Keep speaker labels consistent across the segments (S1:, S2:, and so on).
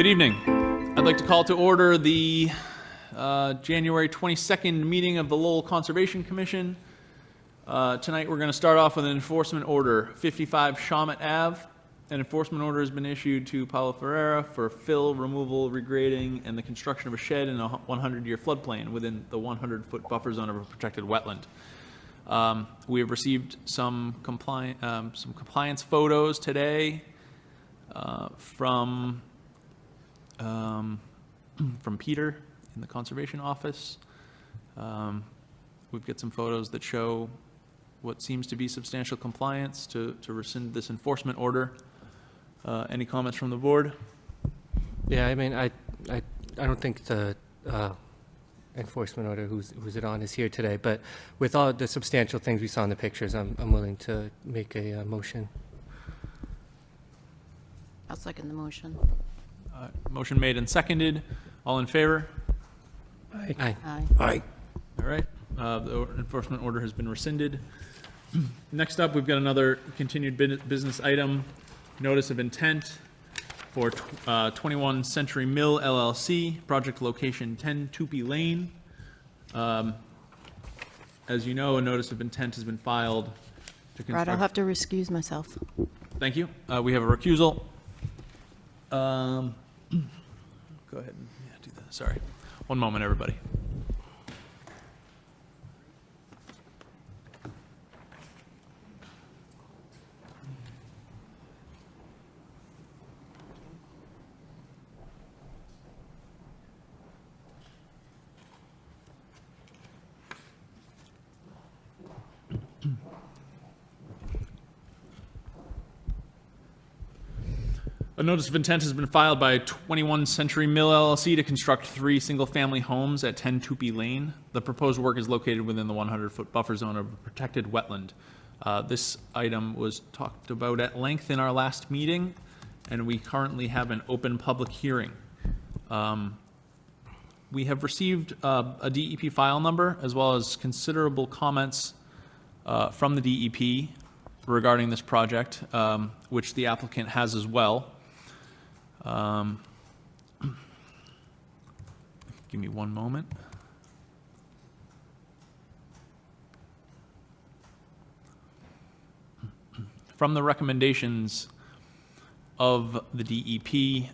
S1: Good evening. I'd like to call to order the January 22nd meeting of the Lowell Conservation Commission. Tonight we're going to start off with an enforcement order, 55 Shawmut Ave. An enforcement order has been issued to Paulo Ferreira for fill, removal, regrading, and the construction of a shed in a 100-year floodplain within the 100-foot buffer zone of a protected wetland. We have received some compliance photos today from Peter in the conservation office. We've got some photos that show what seems to be substantial compliance to rescind this enforcement order. Any comments from the board?
S2: Yeah, I mean, I don't think the enforcement order who's it on is here today, but with all the substantial things we saw in the pictures, I'm willing to make a motion.
S3: I'll second the motion.
S1: Motion made and seconded. All in favor?
S2: Aye.
S3: Aye.
S4: Aye.
S1: All right. The enforcement order has been rescinded. Next up, we've got another continued business item, notice of intent for 21 Century Mill LLC, project location 10 Tupee Lane. As you know, a notice of intent has been filed to construct.
S3: Right, I'll have to recuse myself.
S1: Thank you. We have a recusal. Go ahead and do that. Sorry. One moment, everybody. A notice of intent has been filed by 21 Century Mill LLC to construct 3 single-family homes at 10 Tupee Lane. The proposed work is located within the 100-foot buffer zone of a protected wetland. This item was talked about at length in our last meeting, and we currently have an open public hearing. We have received a DEP file number as well as considerable comments from the DEP regarding this project, which the applicant has as well. Give me one moment. From the recommendations of the DEP,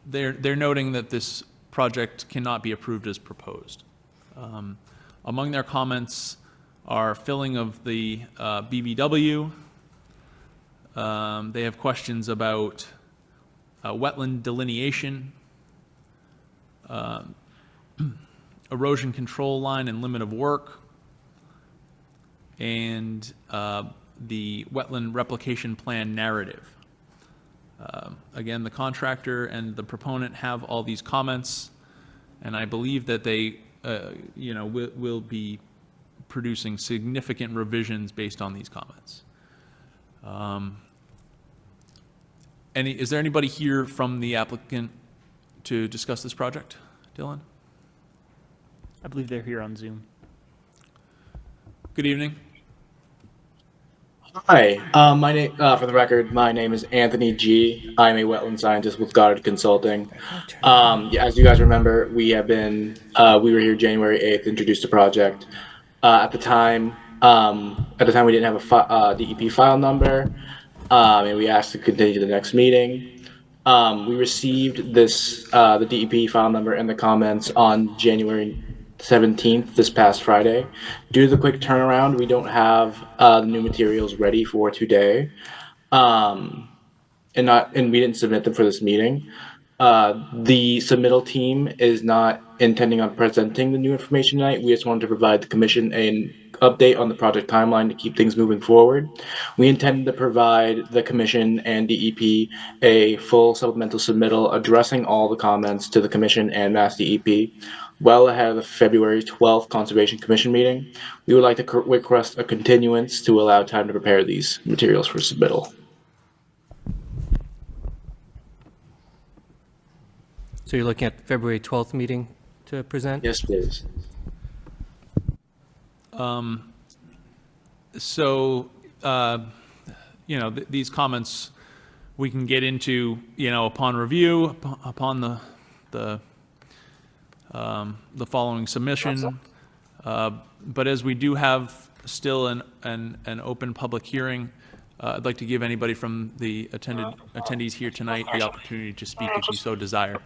S1: they're noting that this project cannot be approved as proposed. Among their comments are filling of the BBW. They have questions about wetland delineation, erosion control line and limit of work, and the wetland replication plan narrative. Again, the contractor and the proponent have all these comments, and I believe that they will be producing significant revisions based on these comments. Is there anybody here from the applicant to discuss this project? Dylan?
S4: I believe they're here on Zoom.
S1: Good evening.
S5: Hi, my name, for the record, my name is Anthony G. I'm a wetland scientist with Goddard Consulting. As you guys remember, we were here January 8th, introduced the project. At the time we didn't have a DEP file number. and we asked to continue to the next meeting. We received this, the DEP file number and the comments on January 17th, this past Friday. Due to the quick turnaround, we don't have the new materials ready for today. And we didn't submit them for this meeting. The submittal team is not intending on presenting the new information tonight. We just wanted to provide the commission an update on the project timeline to keep things moving forward. We intend to provide the commission and DEP a full supplemental submittal addressing all the comments to the commission and Mass DEP well ahead of the February 12th Conservation Commission meeting. We would like to request a continuance to allow time to prepare these materials for submittal.
S2: So you're looking at the February 12th meeting to present?
S5: Yes, please.
S1: So, these comments we can get into, upon review, upon the following submission. But as we do have still an open public hearing, I'd like to give anybody from the attendees here tonight the opportunity to speak if you so desire.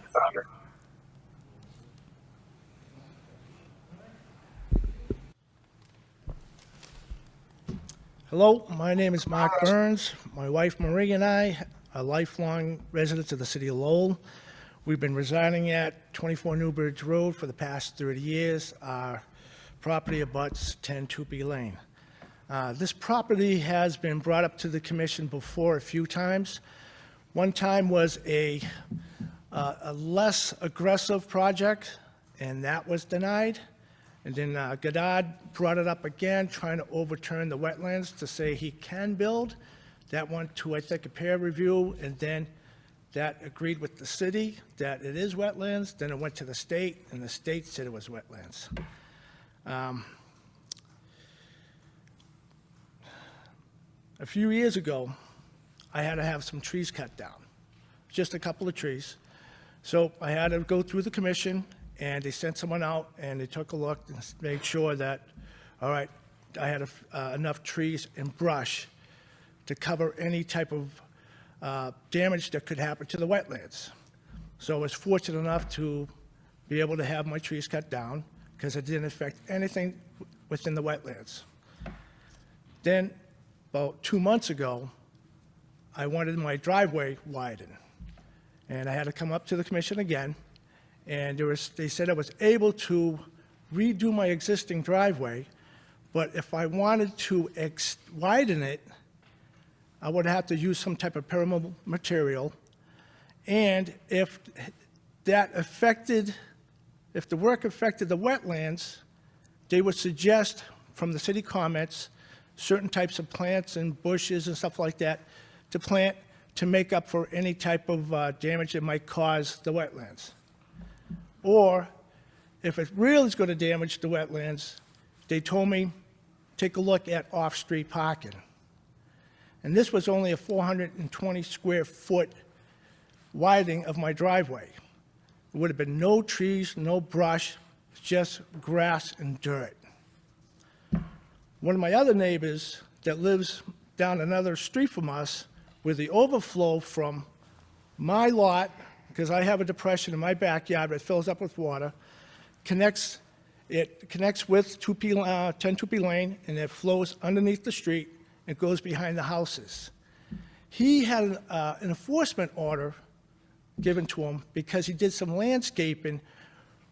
S6: Hello, my name is Mark Burns. My wife Marie and I are lifelong residents of the city of Lowell. We've been residing at 24 Newbridge Road for the past 30 years. Our property abuts 10 Tupi Lane. This property has been brought up to the commission before a few times. One time was a less aggressive project, and that was denied. And then Goddard brought it up again, trying to overturn the wetlands to say he can build. That went to, I think, a peer review, and then that agreed with the city that it is wetlands. Then it went to the state, and the state said it was wetlands. A few years ago, I had to have some trees cut down, just a couple of trees. So I had to go through the commission, and they sent someone out, and they took a look and made sure that, all right, I had enough trees and brush to cover any type of damage that could happen to the wetlands. So I was fortunate enough to be able to have my trees cut down because it didn't affect anything within the wetlands. Then, about 2 months ago, I wanted my driveway widened. And I had to come up to the commission again, and they said I was able to redo my existing driveway, but if I wanted to widen it, I would have to use some type of permeable material. And if the work affected the wetlands, they would suggest from the city comments certain types of plants and bushes and stuff like that to plant to make up for any type of damage that might cause the wetlands. Or if it really is going to damage the wetlands, they told me, take a look at off-street parking. And this was only a 420 square foot widening of my driveway. There would have been no trees, no brush, just grass and dirt. One of my other neighbors that lives down another street from us, where the overflow from my lot, because I have a depression in my backyard that fills up with water, connects with 10 Tupi Lane, and it flows underneath the street and goes behind the houses. He had an enforcement order given to him because he did some landscaping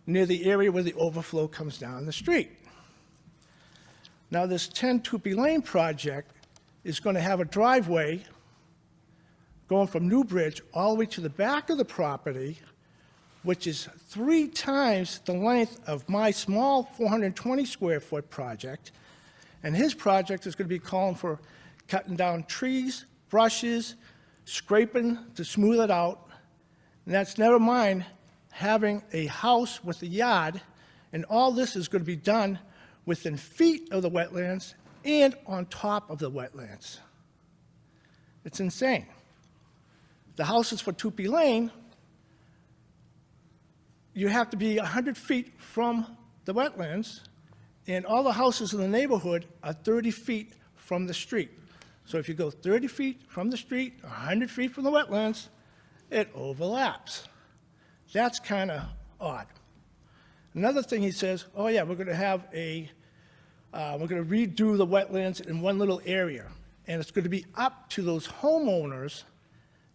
S6: near the area where the overflow comes down the street. Now, this 10 Tupi Lane project is going to have a driveway going from Newbridge all the way to the back of the property, which is 3 times the length of my small 420 square foot project. And his project is going to be calling for cutting down trees, brushes, scraping to smooth it out. And that's never mind having a house with a yard, and all this is going to be done within feet of the wetlands and on top of the wetlands. It's insane. The houses for Tupi Lane, you have to be 100 feet from the wetlands, and all the houses in the neighborhood are 30 feet from the street. So if you go 30 feet from the street, 100 feet from the wetlands, it overlaps. That's kind of odd. Another thing he says, oh yeah, we're going to have we're going to redo the wetlands in one little area, and it's going to be up to those homeowners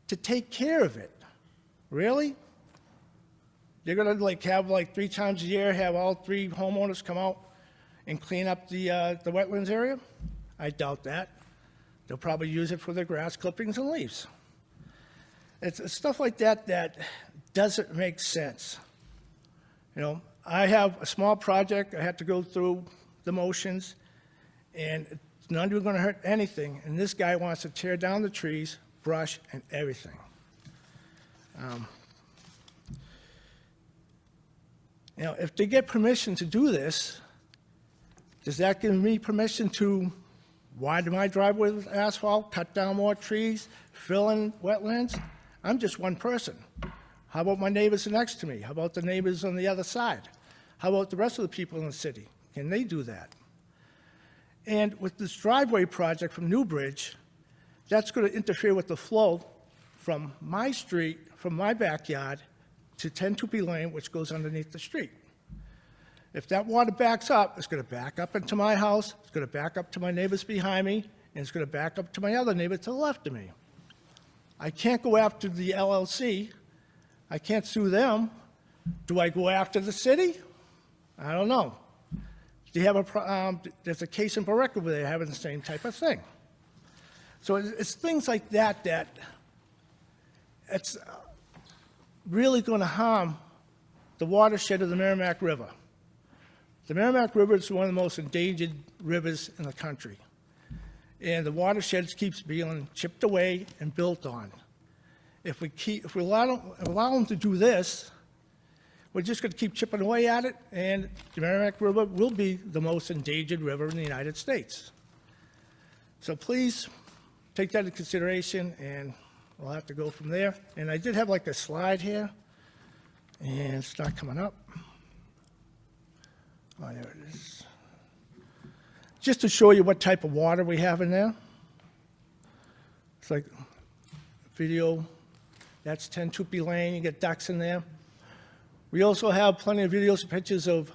S6: to take care of it. Really? They're going to have 3 times a year, have all 3 homeowners come out and clean up the wetlands area? I doubt that. They'll probably use it for their grass clippings and leaves. It's stuff like that that doesn't make sense. You know, I have a small project. I have to go through the motions, and it's not even going to hurt anything. And this guy wants to tear down the trees, brush, and everything. You know, if they get permission to do this, does that give me permission to widen my driveway with asphalt, cut down more trees, fill in wetlands? I'm just one person. How about my neighbors next to me? How about the neighbors on the other side? How about the rest of the people in the city? Can they do that? And with this driveway project from Newbridge, that's going to interfere with the flow from my street, from my backyard, to 10 Tupi Lane, which goes underneath the street. If that water backs up, it's going to back up into my house, it's going to back up to my neighbors behind me, and it's going to back up to my other neighbor to the left of me. I can't go after the LLC. I can't sue them. Do I go after the city? I don't know. There's a case in Berwick where they're having the same type of thing. So it's things like that that it's really going to harm the watershed of the Merrimack River. The Merrimack River is one of the most endangered rivers in the country. And the watershed keeps being chipped away and built on. If we allow them to do this, we're just going to keep chipping away at it, and the Merrimack River will be the most endangered river in the United States. So please take that into consideration, and we'll have to go from there. And I did have like a slide here, and it's not coming up. Oh, there it is. Just to show you what type of water we have in there. It's like video. That's 10 Tupi Lane. You get ducks in there. We also have plenty of videos and pictures of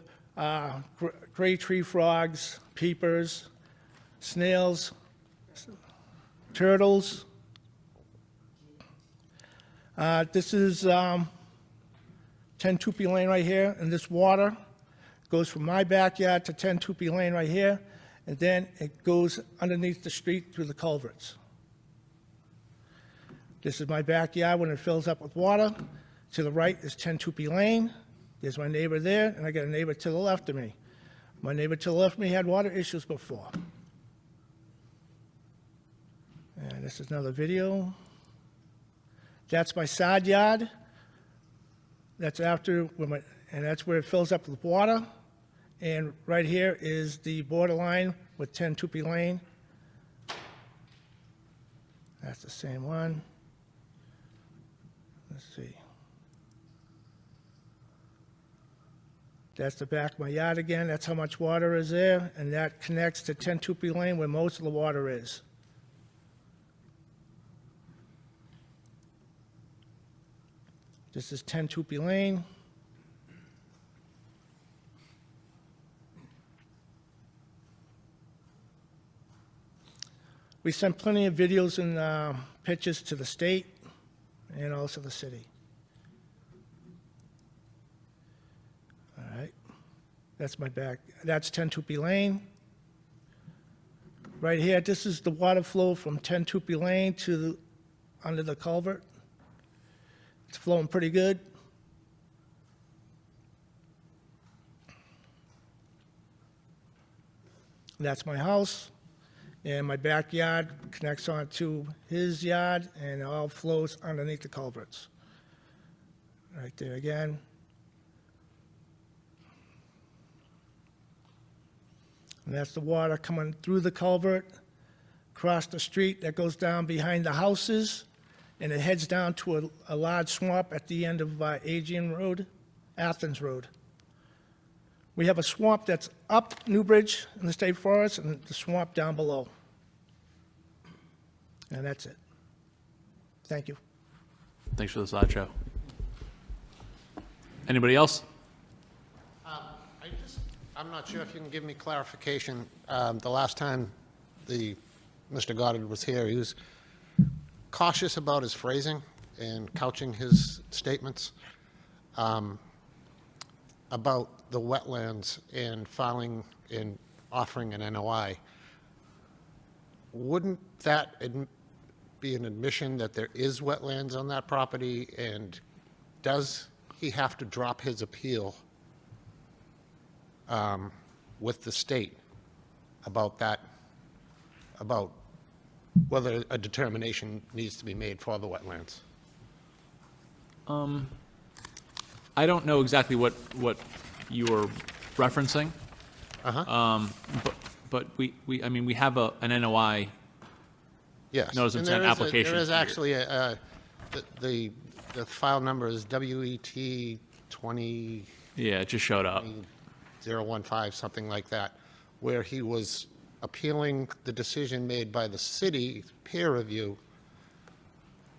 S6: gray tree frogs, peepers, snails, turtles. This is 10 Tupi Lane right here, and this water goes from my backyard to 10 Tupi Lane right here, and then it goes underneath the street through the culverts. This is my backyard when it fills up with water. To the right is 10 Tupi Lane. There's my neighbor there, and I got a neighbor to the left of me. My neighbor to the left of me had water issues before. And this is another video. That's my side yard. That's after, and that's where it fills up with water. And right here is the borderline with 10 Tupi Lane. That's the same one. Let's see. That's the back of my yard again. That's how much water is there. And that connects to 10 Tupi Lane where most of the water is. This is 10 Tupi Lane. We sent plenty of videos and pictures to the state and also the city. All right. That's my back. That's 10 Tupi Lane. Right here, this is the water flow from 10 Tupi Lane to under the culvert. It's flowing pretty good. That's my house, and my backyard connects onto his yard, and it all flows underneath the culverts. Right there again. And that's the water coming through the culvert, across the street that goes down behind the houses, and it heads down to a large swamp at the end of Athens Road. We have a swamp that's up Newbridge in the state forest and the swamp down below. And that's it. Thank you.
S1: Thanks for the slideshow. Anybody else?
S7: I'm not sure if you can give me clarification. The last time Mr. Goddard was here, he was cautious about his phrasing and couching his statements about the wetlands and filing and offering an NOI. Wouldn't that be an admission that there is wetlands on that property, and does he have to drop his appeal with the state about that, about whether a determination needs to be made for the wetlands?
S1: I don't know exactly what you were referencing. But I mean, we have an NOI.
S7: Yes.
S1: Notice of
S7: And
S1: intent
S7: there is
S1: application.
S7: There is actually the file number is WET 20.
S1: Yeah, it just showed up.
S7: 015, something like that, where he was appealing the decision made by the city peer review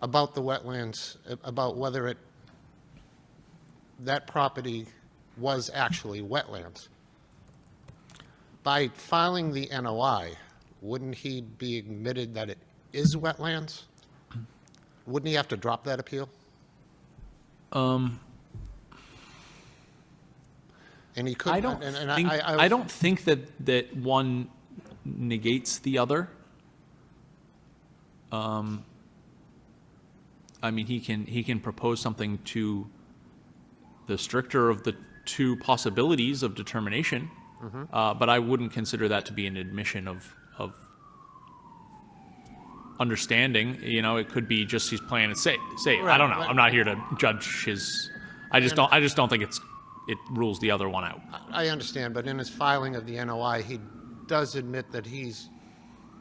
S7: about the wetlands, about whether that property was actually wetlands. By filing the NOI, wouldn't he be admitted that it is wetlands? Wouldn't he have to drop that appeal? And he could.
S1: I don't
S7: and
S1: think,
S7: I
S1: I don't think that one negates the other. I mean, he can propose something to the stricter of the two possibilities of determination, but I wouldn't consider that to be an admission of understanding. You know, it could be just he's playing it safe. I don't know.
S7: Right.
S1: I'm not here to judge his. I just don't think it rules the other one out.
S7: I understand, but in his filing of the NOI, he does admit that he's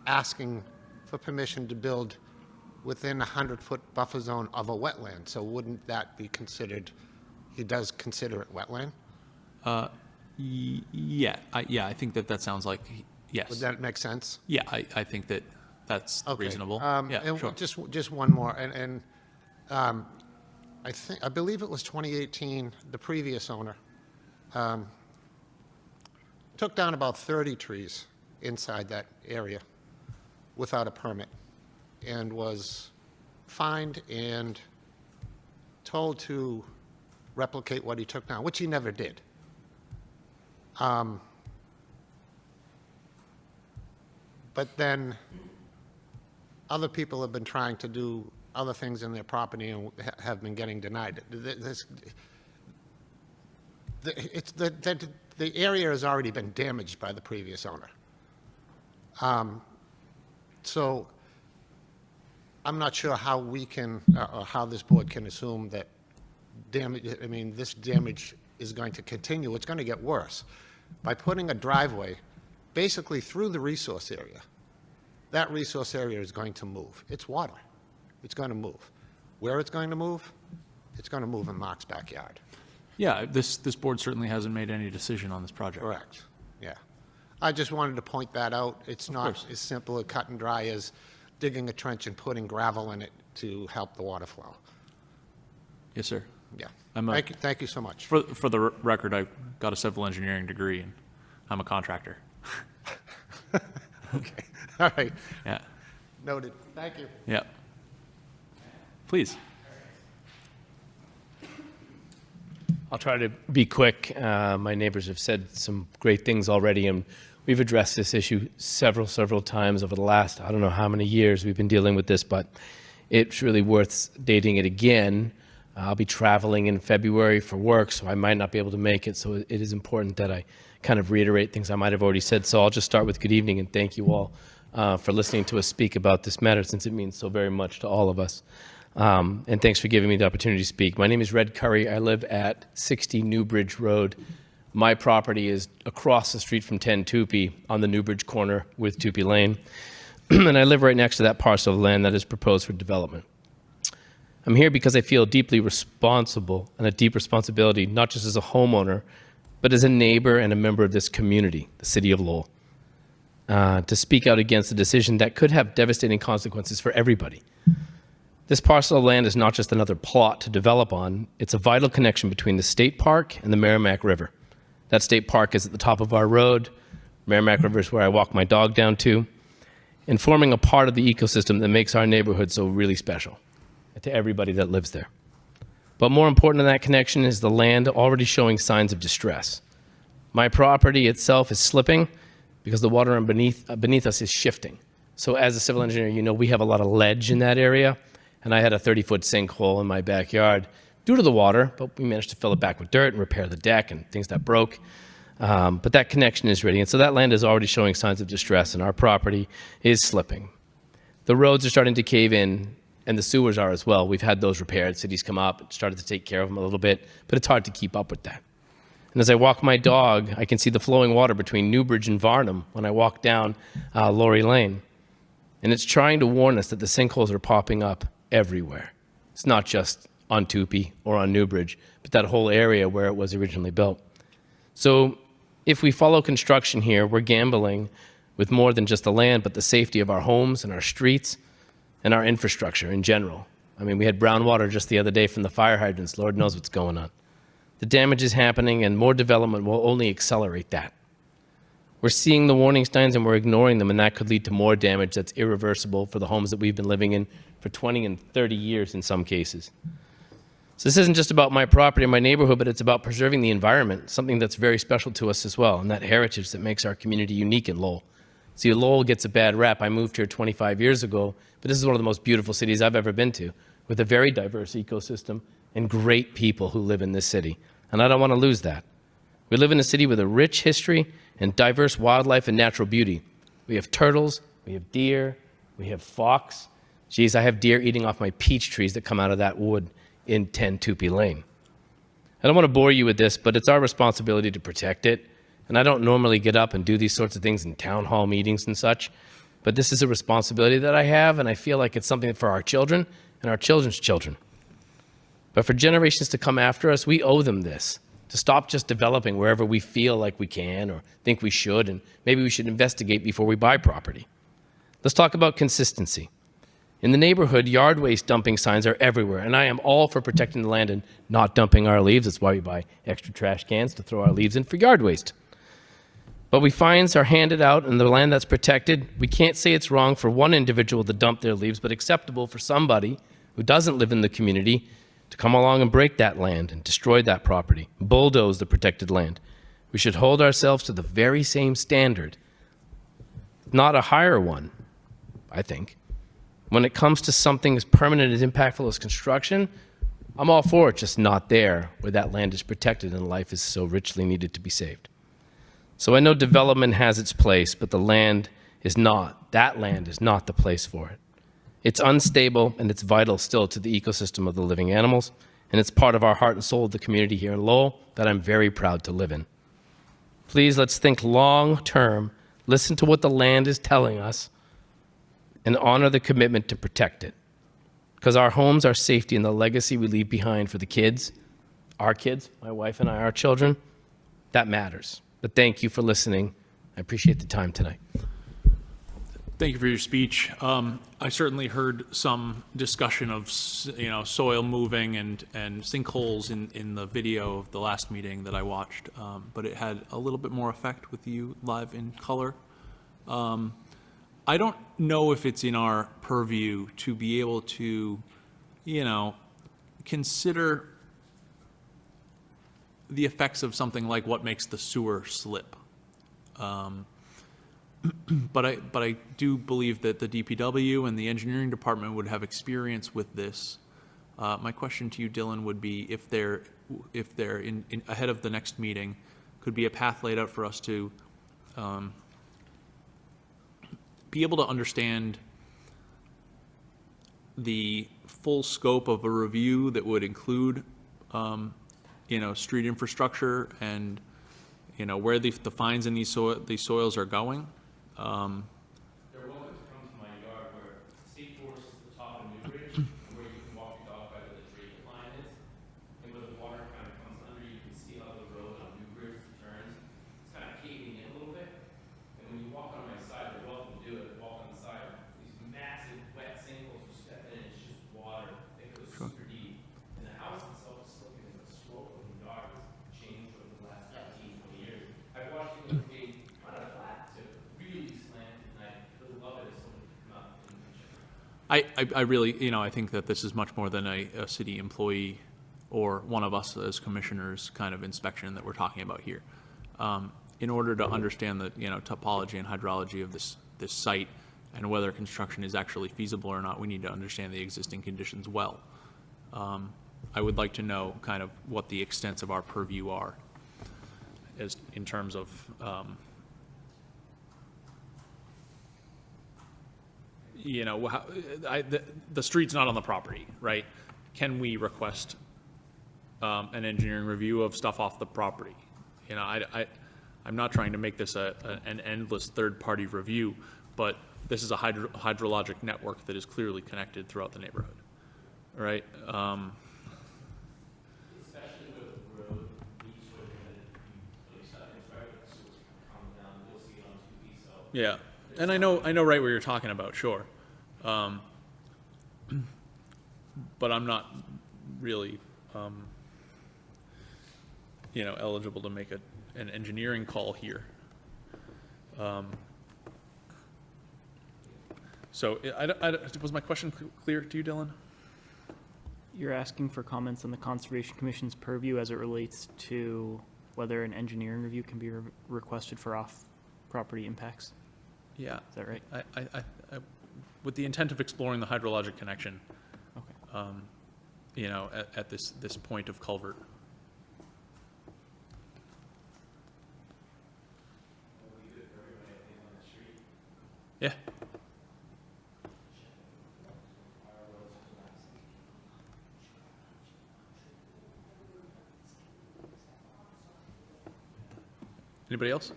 S7: asking for permission to build within a 100-foot buffer zone of a wetland. So wouldn't that be considered, he does consider it wetland?
S1: Yeah, I think that sounds like yes.
S7: Would that make sense?
S1: Yeah, I think that's
S7: Okay.
S1: reasonable. Yeah,
S7: And
S1: sure.
S7: just one more, and I believe it was 2018, the previous owner took down about 30 trees inside that area without a permit, and was fined and told to replicate what he took down, which he never did. But then other people have been trying to do other things in their property and have been getting denied. The area has already been damaged by the previous owner. So I'm not sure how we can, or how this board can assume that this damage is going to continue. It's going to get worse. By putting a driveway basically through the resource area, that resource area is going to move. It's water. It's going to move. Where it's going to move? It's going to move in Mark's backyard.
S1: Yeah, this board certainly hasn't made any decision on this project.
S7: Correct. Yeah. I just wanted to point that out. It's not
S1: course.
S7: as simple a cut and dry as digging a trench and putting gravel in it to help the water flow.
S1: Yes, sir.
S7: Yeah.
S1: I'm a-
S7: Thank you so much.
S1: For the record, I got a civil engineering degree and I'm a contractor.
S7: Okay. All right.
S1: Yeah,
S7: Noted. Thank you.
S1: yeah. Please.
S8: I'll try to be quick. My neighbors have said some great things already, and we've addressed this issue several times over the last, I don't know how many years we've been dealing with this, but it's really worth stating it again. I'll be traveling in February for work, so I might not be able to make it, so it is important that I kind of reiterate things I might have already said. So I'll just start with good evening, and thank you all for listening to us speak about this matter, since it means so very much to all of us. And thanks for giving me the opportunity to speak. My name is Red Curry. I live at 60 Newbridge Road. My property is across the street from 10 Tupi on the Newbridge corner with Tupi Lane. And I live right next to that parcel of land that is proposed for development. I'm here because I feel deeply responsible and a deep responsibility, not just as a homeowner, but as a neighbor and a member of this community, the city of Lowell. to speak out against a decision that could have devastating consequences for everybody. This parcel of land is not just another plot to develop on, it's a vital connection between the state park and the Merrimack River. That state park is at the top of our road. Merrimack River is where I walk my dog down to, and forming a part of the ecosystem that makes our neighborhood so really special to everybody that lives there. But more important than that connection is the land already showing signs of distress. My property itself is slipping because the water beneath us is shifting. So as a civil engineer, you know we have a lot of ledge in that area, and I had a 30-foot sinkhole in my backyard due to the water, but we managed to fill it back with dirt and repair the deck and things that broke. But that connection is ready, and so that land is already showing signs of distress, and our property is slipping. The roads are starting to cave in, and the sewers are as well. We've had those repaired. Cities come up and started to take care of them a little bit, but it's hard to keep up with that. And as I walk my dog, I can see the flowing water between Newbridge and Varnum when I walk down Laurie Lane. And it's trying to warn us that the sinkholes are popping up everywhere. It's not just on Tupi or on Newbridge, but that whole area where it was originally built. So if we follow construction here, we're gambling with more than just the land, but the safety of our homes and our streets and our infrastructure in general. I mean, we had brown water just the other day from the fire hydrants. Lord knows what's going on. The damage is happening, and more development will only accelerate that. We're seeing the warning signs and we're ignoring them, and that could lead to more damage that's irreversible for the homes that we've been living in for 20 and 30 years in some cases. So this isn't just about my property or my neighborhood, but it's about preserving the environment, something that's very special to us as well, and that heritage that makes our community unique in Lowell. See, Lowell gets a bad rap. I moved here 25 years ago, but this is one of the most beautiful cities I've ever been to, with a very diverse ecosystem and great people who live in this city. And I don't want to lose that. We live in a city with a rich history and diverse wildlife and natural beauty. We have turtles, we have deer, we have fox. Geez, I have deer eating off my peach trees that come out of that wood in 10 Tupi Lane. I don't want to bore you with this, but it's our responsibility to protect it. And I don't normally get up and do these sorts of things in town hall meetings and such, but this is a responsibility that I have, and I feel like it's something for our children and our children's children. But for generations to come after us, we owe them this, to stop just developing wherever we feel like we can or think we should, and maybe we should investigate before we buy property. Let's talk about consistency. In the neighborhood, yard waste dumping signs are everywhere, and I am all for protecting the land and not dumping our leaves. That's why we buy extra trash cans to throw our leaves in for yard waste. But we fines are handed out, and the land that's protected, we can't say it's wrong for one individual to dump their leaves, but acceptable for somebody who doesn't live in the community to come along and break that land and destroy that property, bulldoze the protected land. We should hold ourselves to the very same standard, not a higher one, I think. When it comes to something as permanent as impactful as construction, I'm all for it, just not there where that land is protected and life is so richly needed to be saved. So I know development has its place, but that land is not the place for it. It's unstable, and it's vital still to the ecosystem of the living animals, and it's part of our heart and soul of the community here in Lowell that I'm very proud to live in. Please, let's think long term, listen to what the land is telling us, and honor the commitment to protect it. Because our homes, our safety, and the legacy we leave behind for the kids, our kids, my wife and I, our children, that matters. But thank you for listening. I appreciate the time tonight.
S1: Thank you for your speech. I certainly heard some discussion of, soil moving and sinkholes in the video of the last meeting that I watched, but it had a little bit more effect with you live in color. I don't know if it's in our purview to be able to, consider the effects of something like what makes the sewer slip. But I do believe that the DPW and the engineering department would have experience with this. My question to you, Dylan, would be if there in ahead of the next meeting could be a path laid out for us to be able to understand the full scope of a review that would include street infrastructure and where the fines in these soils are going. They're welcome to come to my yard where State Forest is the top of Newbridge, where you can walk your dog by where the drainage line is, and where the water kind of comes under, you can see how the road on Newbridge turns. It's kind of caving in a little bit, and when you walk on my side Sure.
S8: super deep. And the house itself is still in the slope of the yard has changed over the last 15, 20 years. I've watched it go from being kind of flat to really slanted, and I really love it as someone who can come up in the picture.
S1: I really, I think that this is much more than a city employee or one of us as commissioners kind of inspection that we're talking about here. In order to understand the, topology and hydrology of this site and whether construction is actually feasible or not, we need to understand the existing conditions well. I would like to know kind of what the extents of our purview are as in terms of, the street's not on the property, right? Can we request an engineering review of stuff off the property? I'm not trying to make this an endless third-party review, but this is a hydrologic network that is clearly connected throughout the neighborhood, right?
S8: Especially with the road, each way that you start and start, so it's coming down, you'll see it on 2B, so.
S1: Yeah, and I know right where you're talking about, sure. But I'm not really, eligible to make an engineering call here. So was my question clear to you, Dylan?
S4: You're asking for comments on the Conservation Commission's purview as it relates to whether an engineering review can be requested for off-property impacts?
S1: Yeah.
S4: Is that right?
S1: I with the intent of exploring the hydrologic connection,
S4: Okay.
S1: at this point of culvert. Yeah. Anybody else?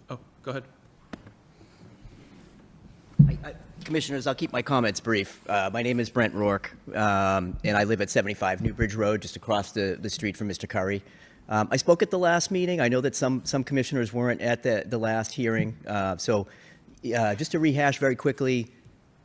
S1: Oh, go ahead.
S9: Commissioners, I'll keep my comments brief. My name is Brent Rourke, and I live at 75 Newbridge Road, just across the street from Mr. Curry. I spoke at the last meeting. I know that some commissioners weren't at the last hearing. So just to rehash very quickly,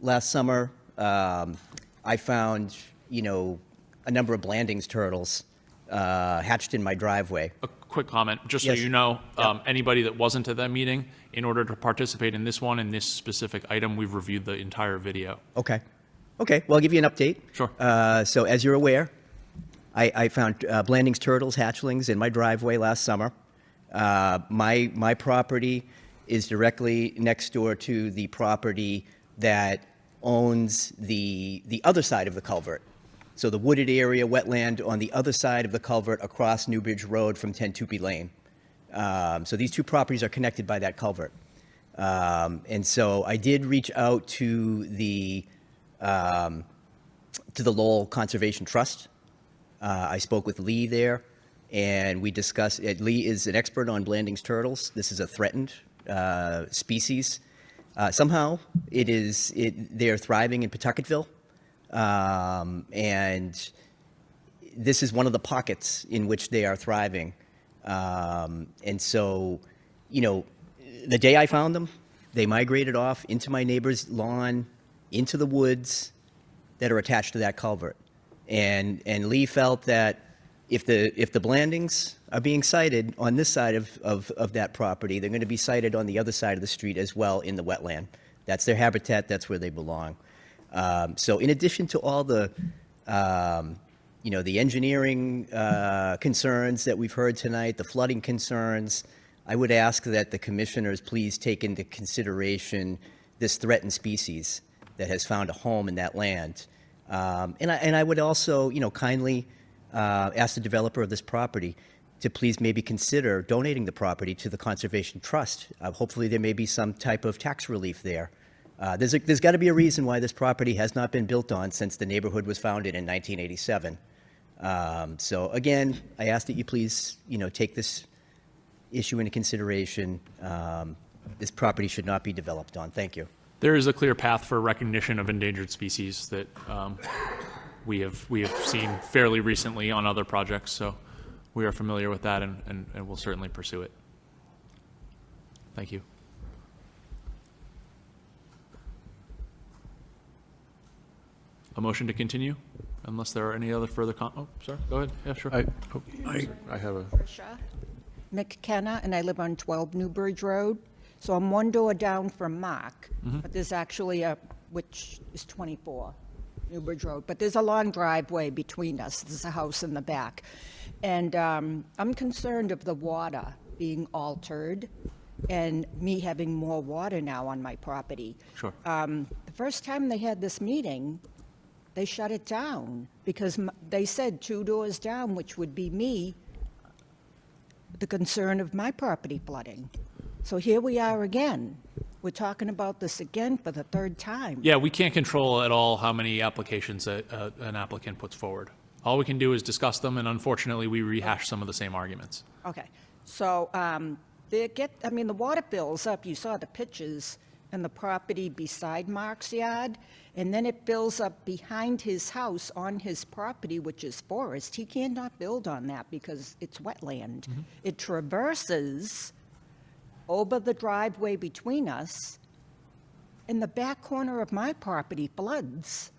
S9: last summer, I found, a number of Blandings turtles hatched in my driveway.
S1: A quick comment, just
S9: Yes.
S1: so you know, anybody that wasn't at that meeting, in order to participate in this one, in this specific item, we've reviewed the entire video.
S9: Okay. Okay, well, I'll give you an update.
S1: Sure.
S9: So as you're aware, I found Blandings turtles, hatchlings, in my driveway last summer. My property is directly next door to the property that owns the other side of the culvert. So the wooded area, wetland on the other side of the culvert across Newbridge Road from 10 Tupee Lane. So these two properties are connected by that culvert. And so I did reach out to the Lowell Conservation Trust. I spoke with Lee there, and we discussed, Lee is an expert on Blandings turtles. This is a threatened species. Somehow they're thriving in Pawtucketville. And this is one of the pockets in which they are thriving. And so, the day I found them, they migrated off into my neighbor's lawn, into the woods that are attached to that culvert. And Lee felt that if the Blandings are being sighted on this side of that property, they're going to be sighted on the other side of the street as well in the wetland. That's their habitat. That's where they belong. So in addition to all the, the engineering concerns that we've heard tonight, the flooding concerns, I would ask that the commissioners please take into consideration this threatened species that has found a home in that land. And I would also, kindly ask the developer of this property to please maybe consider donating the property to the Conservation Trust. Hopefully there may be some type of tax relief there. There's got to be a reason why this property has not been built on since the neighborhood was founded in 1987. So again, I ask that you please, take this issue into consideration. This property should not be developed on. Thank you.
S1: There is a clear path for recognition of endangered species that we have seen fairly recently on other projects, so we are familiar with that and will certainly pursue it. Thank you. a motion to continue, unless there are any other further oh, sorry, go ahead. Yeah, sure.
S10: I have a,
S11: Tricia McKenna, and I live on 12 Newbridge Road. So I'm one door down from Mark, but there's actually which is 24 Newbridge Road, but there's a long driveway between us. There's a house in the back. And I'm concerned of the water being altered and me having more water now on my property.
S1: Sure.
S11: The first time they had this meeting, they shut it down because they said 2 doors down, which would be me, the concern of my property flooding. So here we are again. We're talking about this again for the 3rd time.
S1: Yeah, we can't control at all how many applications an applicant puts forward. All we can do is discuss them, and unfortunately, we rehash some of the same arguments.
S11: Okay, so the water fills up, you saw the pictures, and the property beside Mark's yard, and then it fills up behind his house on his property, which is forest. He cannot build on that because it's wetland. It traverses over the driveway between us, and the back corner of my property floods.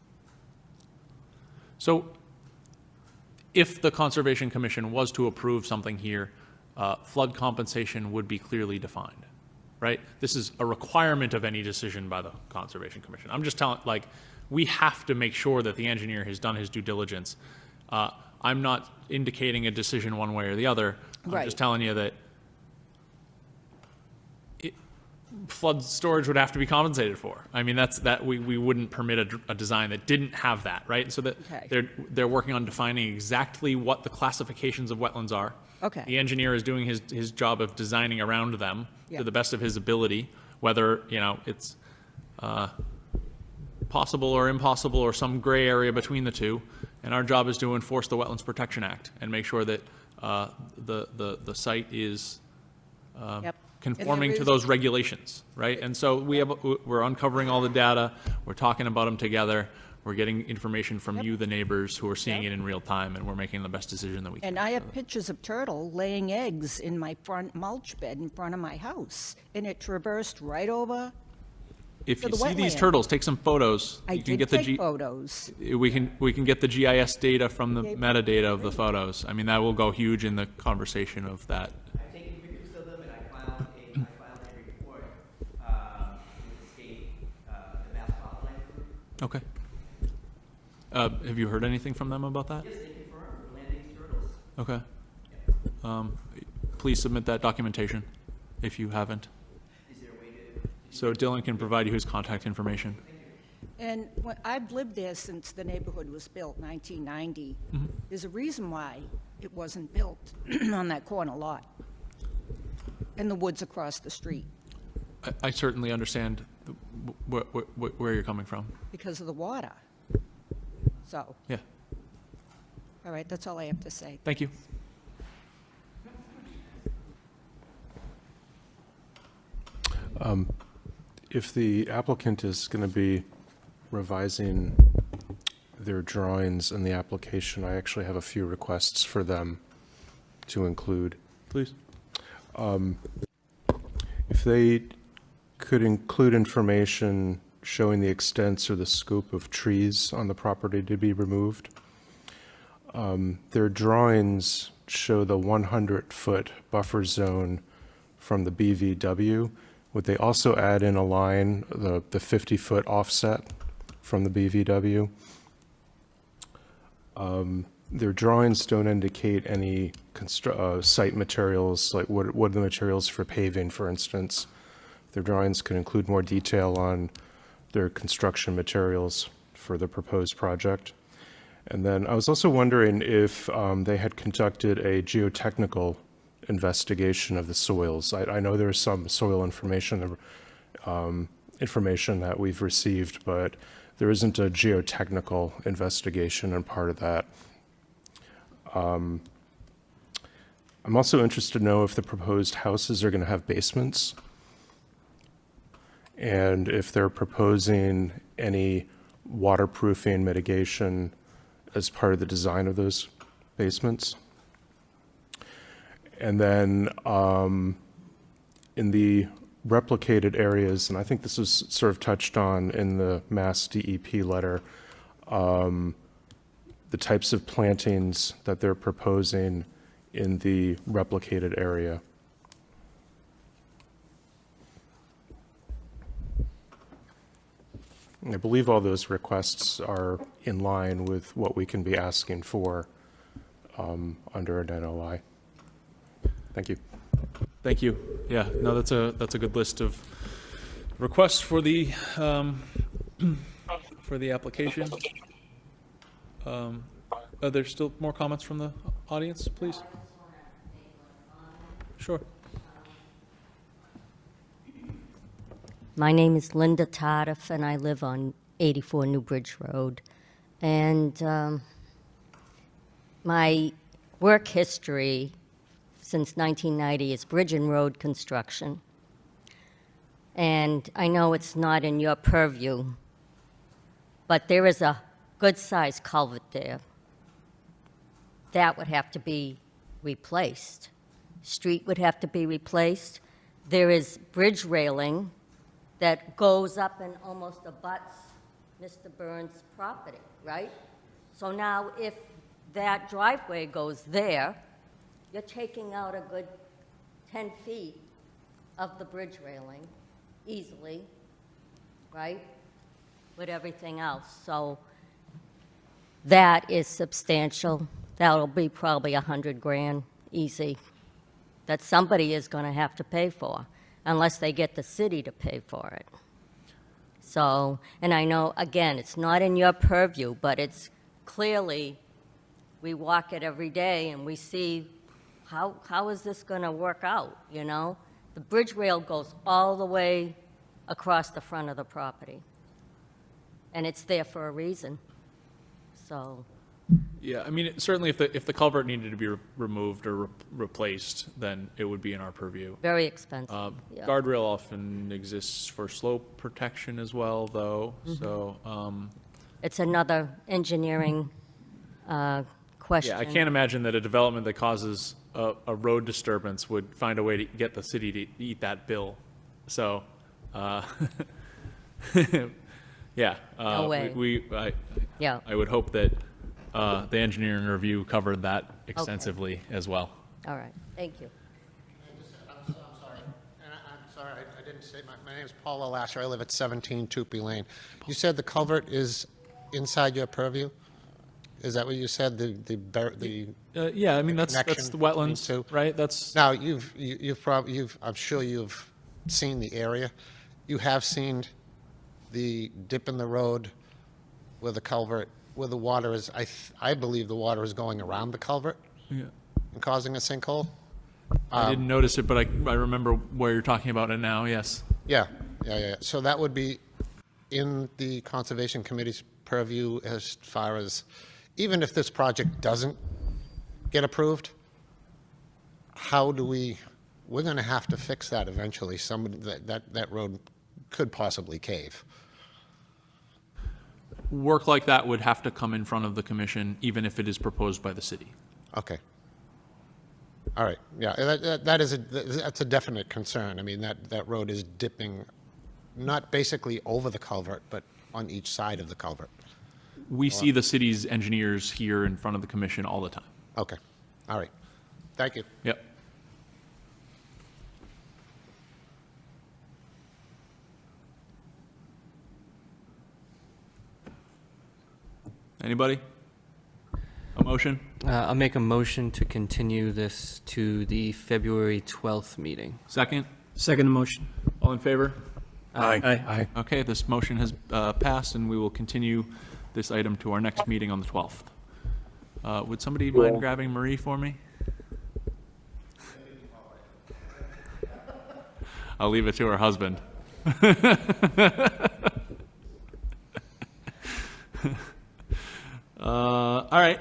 S1: So if the Conservation Commission was to approve something here, flood compensation would be clearly defined, right? This is a requirement of any decision by the Conservation Commission. I'm just telling, we have to make sure that the engineer has done his due diligence. I'm not indicating a decision one way or the other. I'm
S11: Right.
S1: just telling you that flood storage would have to be compensated for. I mean, we wouldn't permit a design that didn't have that, right? So that
S11: Okay.
S1: they're working on defining exactly what the classifications of wetlands are.
S11: Okay.
S1: The engineer is doing his job of designing around them
S11: Yeah.
S1: to the best of his ability, whether, it's possible or impossible or some gray area between the two. And our job is to enforce the Wetlands Protection Act and make sure that the site is
S11: Yep.
S1: conforming to
S11: is-
S1: those regulations, right? And so we're uncovering all the data, we're talking about them together, we're getting information from you, the neighbors, who are seeing
S11: Yep.
S1: it in real time, and we're making the best decision that we can.
S11: And I have pictures of turtle laying eggs in my front mulch bed in front of my house, and it traversed right over.
S1: If
S11: to
S1: you
S11: the
S1: see these
S11: wetland.
S1: turtles, take some photos.
S11: I
S1: You can
S11: did
S1: get the
S11: take photos.
S1: We can get the GIS data from the
S11: Okay.
S1: metadata of the photos. I mean, that will go huge in the conversation of that.
S9: I've taken pictures of them, and I filed a report with the state, the Mass Wildlife Group.
S1: Okay. Have you heard anything from them about that?
S9: Yes, they confirmed we're landing these turtles.
S1: Okay. Please submit that documentation if you haven't.
S9: Is there a way to?
S1: So Dylan can provide you his contact information.
S11: And I've lived there since the neighborhood was built, 1990. There's a reason why it wasn't built on that corner lot and the woods across the street,
S1: I certainly understand where you're coming from.
S11: because of the water. So,
S1: Yeah.
S11: all right, that's all I have to say.
S1: Thank you.
S10: if the applicant is going to be revising their drawings in the application, I actually have a few requests for them to include.
S1: Please.
S10: If they could include information showing the extents or the scope of trees on the property to be removed. Their drawings show the 100-foot buffer zone from the BVW. Would they also add in a line, the 50-foot offset from the BVW? Their drawings don't indicate any site materials, like what are the materials for paving, for instance. Their drawings could include more detail on their construction materials for the proposed project. And then I was also wondering if they had conducted a geotechnical investigation of the soils. I know there's some soil information that we've received, but there isn't a geotechnical investigation and part of that. I'm also interested to know if the proposed houses are going to have basements, and if they're proposing any waterproofing mitigation as part of the design of those basements. And then in the replicated areas, and I think this was sort of touched on in the Mass DEP letter, the types of plantings that they're proposing in the replicated area. I believe all those requests are in line with what we can be asking for under an NOI. Thank you.
S1: Thank you. Yeah, no, that's a good list of requests for the application. Are there still more comments from the audience, please? Sure.
S12: My name is Linda Tardif, and I live on 84 New Bridge Road. And my work history since 1990 is bridge and road construction. And I know it's not in your purview, but there is a good-sized culvert there. That would have to be replaced. Street would have to be replaced. There is bridge railing that goes up and almost abuts Mr. Burns' property, right? So now if that driveway goes there, you're taking out a good 10 feet of the bridge railing easily, right? With everything else. So that is substantial. That'll be probably $100,000 easy that somebody is going to have to pay for, unless they get the city to pay for it. So, and I know, again, it's not in your purview, but it's clearly, we walk it every day and we see how is this going to work out, you know? The bridge rail goes all the way across the front of the property. And it's there for a reason. So,
S1: Yeah, I mean, certainly if the culvert needed to be removed or replaced, then it would be in our purview.
S12: very expensive. Yeah.
S1: Guardrail often exists for slope protection as well, though, so,
S12: It's another engineering question.
S1: yeah, I can't imagine that a development that causes a road disturbance would find a way to get the city to eat that bill. So, yeah.
S12: No way. Yeah.
S1: I would hope that the engineering review covered that extensively as well.
S12: All right, thank you.
S7: I'm sorry. And I'm sorry, I didn't say, my name is Paula Lasher. I live at 17 Tupee Lane. You said the culvert is inside your purview? Is that what you said?
S1: Yeah, I mean, that's
S7: connection
S1: the
S7: between
S1: wetlands,
S7: two?
S1: right? That's,
S7: Now, I'm sure you've seen the area. You have seen the dip in the road where the culvert, where the water is, I believe the water is going around the culvert
S1: yeah.
S7: and causing a sinkhole.
S1: I didn't notice it, but I remember where you're talking about it now, yes.
S7: Yeah. So that would be in the Conservation Committee's purview as far as, even if this project doesn't get approved, how do we're going to have to fix that eventually. That road could possibly cave.
S1: Work like that would have to come in front of the commission, even if it is proposed by the city.
S7: Okay. All right. Yeah, that's a definite concern. I mean, that road is dipping, not basically over the culvert, but on each side of the culvert.
S1: We see the city's engineers here in front of the commission all the time.
S7: Okay. All right. Thank you.
S1: Yep. Anybody? A motion?
S2: I'll make a motion to continue this to the February 12th meeting.
S1: Second?
S4: Second motion.
S1: All in favor?
S10: Aye.
S1: Okay, this motion has passed, and we will continue this item to our next meeting on the 12th. Would somebody mind grabbing Marie for me? I'll leave it to her husband. All right.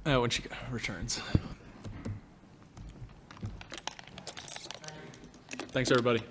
S1: When she returns. Thanks, everybody.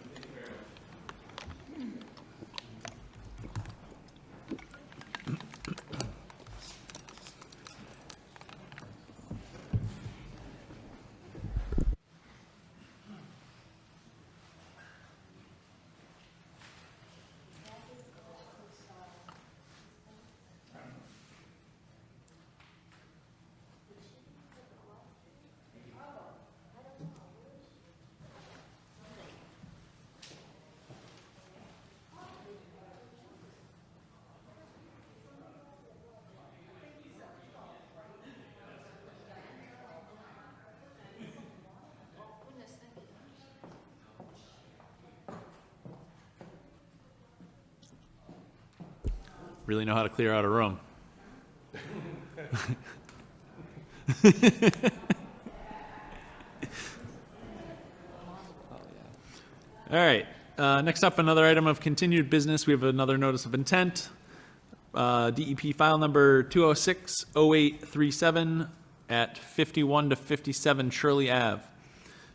S1: really know how to clear out a room. All right, next up, another item of continued business. We have another notice of intent. DEP file number 206-0837 at 51 to 57 Shirley Ave.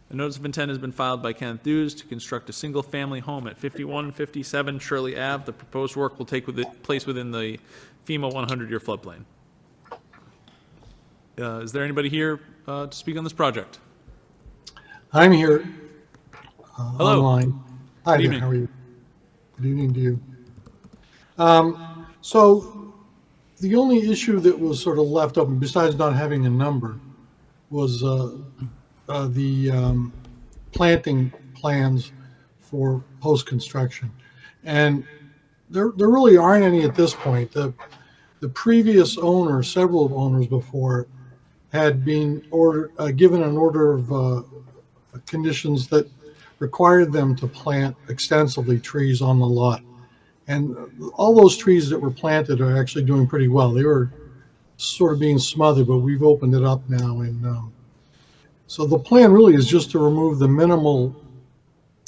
S1: A notice of intent has been filed by Kenneth Dews to construct a single-family home at 5157 Shirley Ave. The proposed work will take place within the FEMA 100-year floodplain. Is there anybody here to speak on this project?
S13: I'm here
S1: Hello.
S13: online. Hi
S1: Good
S13: there,
S1: evening.
S13: how are you? Good evening to you. So the only issue that was sort of left open, besides not having a number, was the planting plans for post-construction. And there really aren't any at this point. The previous owner, several owners before, had been given an order of conditions that required them to plant extensively trees on the lot. And all those trees that were planted are actually doing pretty well. They were sort of being smothered, but we've opened it up now. And so the plan really is just to remove the minimal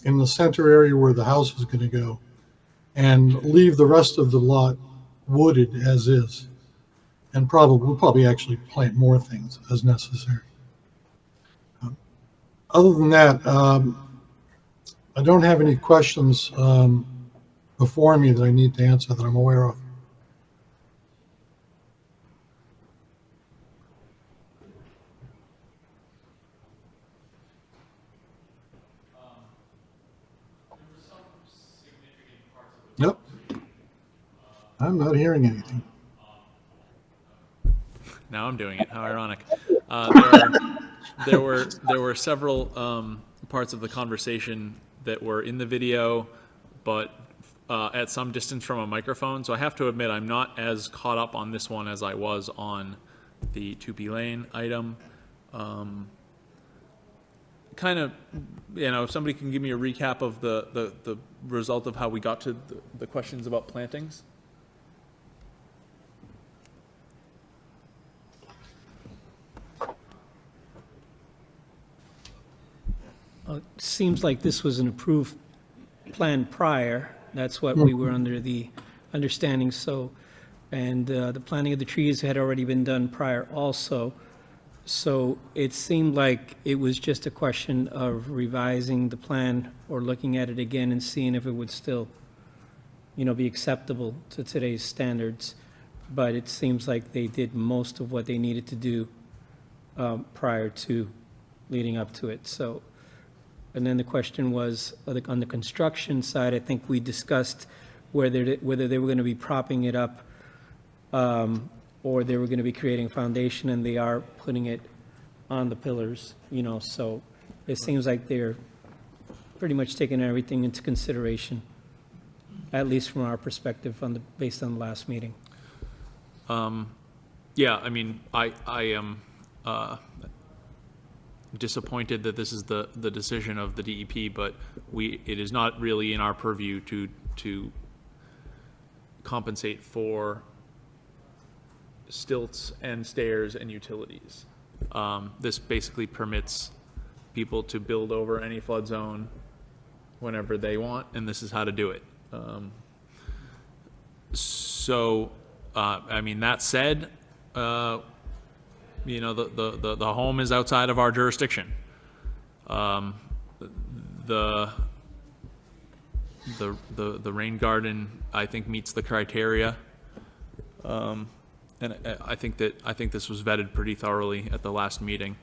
S13: in the center area where the house is going to go and leave the rest of the lot wooded as is. And we'll probably actually plant more things as necessary. Other than that, I don't have any questions before me that I need to answer that I'm aware of. Yep. I'm not hearing anything.
S1: Now I'm doing it. How ironic. There were several parts of the conversation that were in the video, but at some distance from a microphone. So I have to admit, I'm not as caught up on this one as I was on the 2P Lane item. Kind of, if somebody can give me a recap of the result of how we got to the questions about plantings.
S14: Seems like this was an approved plan prior. That's what we were under the understanding. So, and the planting of the trees had already been done prior also. So it seemed like it was just a question of revising the plan or looking at it again and seeing if it would still, be acceptable to today's standards. But it seems like they did most of what they needed to do prior to leading up to it. So, and then the question was, on the construction side, I think we discussed whether they were going to be propping it up or they were going to be creating a foundation, and they are putting it on the pillars, so it seems like they're pretty much taking everything into consideration, at least from our perspective based on the last meeting.
S1: Yeah, I mean, I am disappointed that this is the decision of the DEP, but it is not really in our purview to compensate for stilts and stairs and utilities. This basically permits people to build over any flood zone whenever they want, and this is how to do it. I mean, that said, the home is outside of our jurisdiction. The rain garden, I think, meets the criteria. And I think this was vetted pretty thoroughly at the last meeting.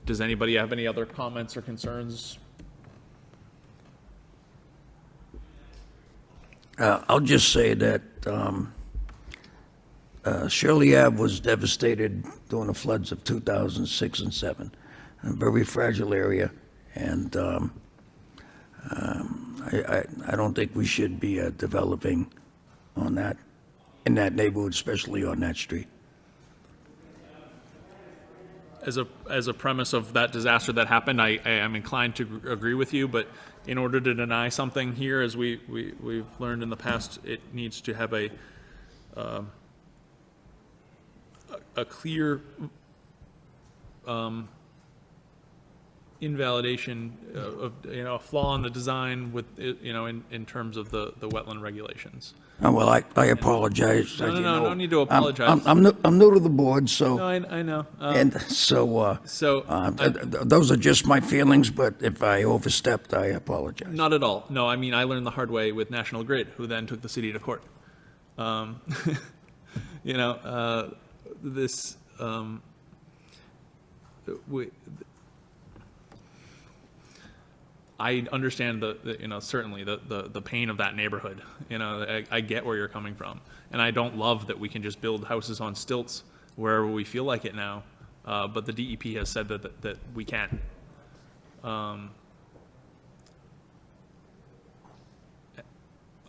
S1: Does anybody have any other comments or concerns?
S15: I'll just say that Shirley Ave was devastated during the floods of 2006 and 7. A very fragile area, and I don't think we should be developing on that, in that neighborhood, especially on that street.
S1: As a premise of that disaster that happened, I am inclined to agree with you, but in order to deny something here, as we've learned in the past, it needs to have a clear invalidation of, a flaw in the design with, in terms of the wetland regulations.
S15: Oh, well, I apologize.
S1: No,
S15: As
S1: no,
S15: you
S1: no,
S15: know,
S1: no need to apologize.
S15: I'm new to the board, so.
S1: No, I know.
S15: And so, those are just my feelings, but if I overstepped, I apologize.
S1: Not at all. No, I mean, I learned the hard way with National Grid, who then took the city to court. This, I understand certainly the pain of that neighborhood. I get where you're coming from. And I don't love that we can just build houses on stilts wherever we feel like it now. But the DEP has said that we can.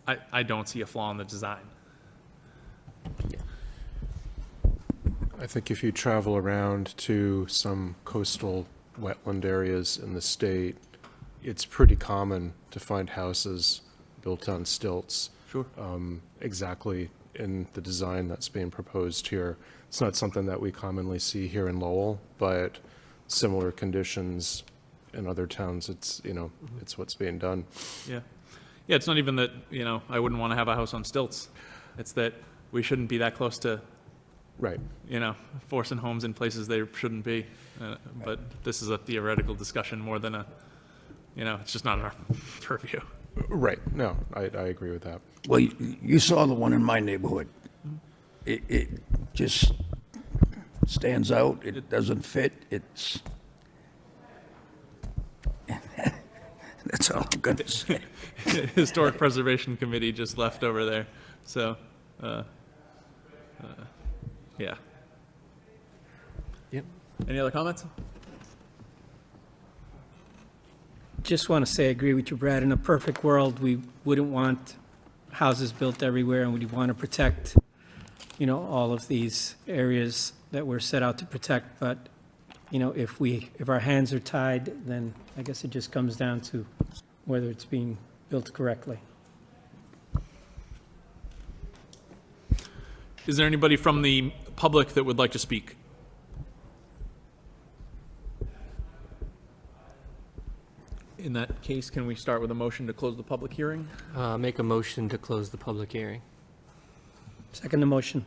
S1: I don't see a flaw in the design.
S10: I think if you travel around to some coastal wetland areas in the state, it's pretty common to find houses built on stilts.
S1: Sure.
S10: Exactly in the design that's being proposed here. It's not something that we commonly see here in Lowell, but similar conditions in other towns, it's what's being done.
S1: Yeah. Yeah, it's not even that, I wouldn't want to have a house on stilts. It's that we shouldn't be that close to,
S10: right,
S1: forcing homes in places they shouldn't be. But this is a theoretical discussion more than it's just not in our purview.
S10: Right. No, I agree with that.
S15: Well, you saw the one in my neighborhood. It just stands out. It doesn't fit. It's that's all I'm going to say.
S1: Historic Preservation Committee just left over there. So, yeah.
S2: Yep.
S1: Any other comments?
S14: Just want to say I agree with you, Brad. In a perfect world, we wouldn't want houses built everywhere, and we'd want to protect, all of these areas that we're set out to protect. But, if our hands are tied, then I guess it just comes down to whether it's being built correctly.
S1: Is there anybody from the public that would like to speak? In that case, can we start with a motion to close the public hearing?
S2: Make a motion to close the public hearing.
S14: Second the motion.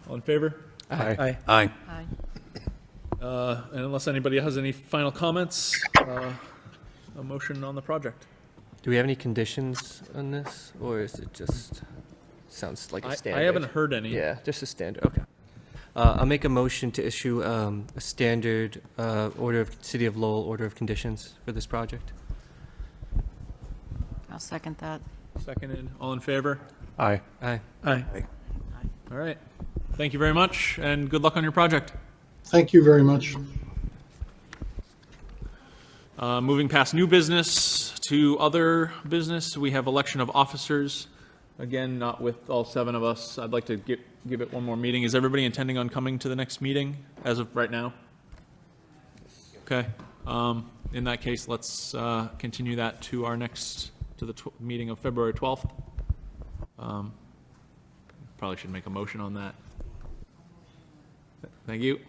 S1: All in favor?
S14: Aye.
S15: Aye.
S3: Aye.
S1: And unless anybody has any final comments, a motion on the project.
S2: Do we have any conditions on this, or is it just, sounds like a standard?
S1: I haven't heard any.
S2: Yeah, just a standard, okay. I'll make a motion to issue a standard City of Lowell order of conditions for this project.
S3: I'll second that.
S1: Seconded. All in favor?
S10: Aye.
S2: Aye.
S14: Aye.
S1: All right. Thank you very much, and good luck on your project.
S13: Thank you very much.
S1: Moving past new business to other business, we have election of officers. Again, not with all 7 of us. I'd like to give it one more meeting. Is everybody intending on coming to the next meeting as of right now? Okay. In that case, let's continue that to our next, to the meeting of February 12th. Probably should make a motion on that. Thank you.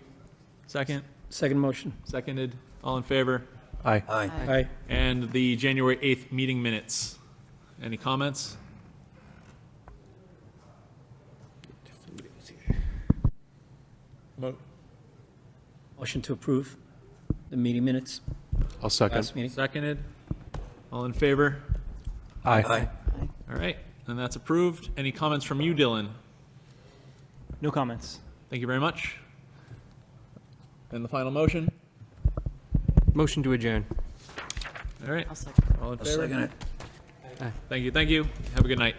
S1: Second?
S14: Second motion.
S1: Seconded. All in favor?
S10: Aye.
S15: Aye.
S14: Aye.
S1: And the January 8th meeting minutes. Any comments?
S14: Motion to approve the meeting minutes.
S10: I'll second.
S14: Last meeting.
S1: Seconded. All in favor?
S10: Aye.
S1: All right, and that's approved. Any comments from you, Dylan?
S4: No comments.
S1: Thank you very much. And the final motion?
S2: Motion to adjourn.
S1: All right,
S3: I'll second.
S1: all in
S15: I'll
S1: favor?
S15: second it.
S1: Thank you, thank you. Have a good night.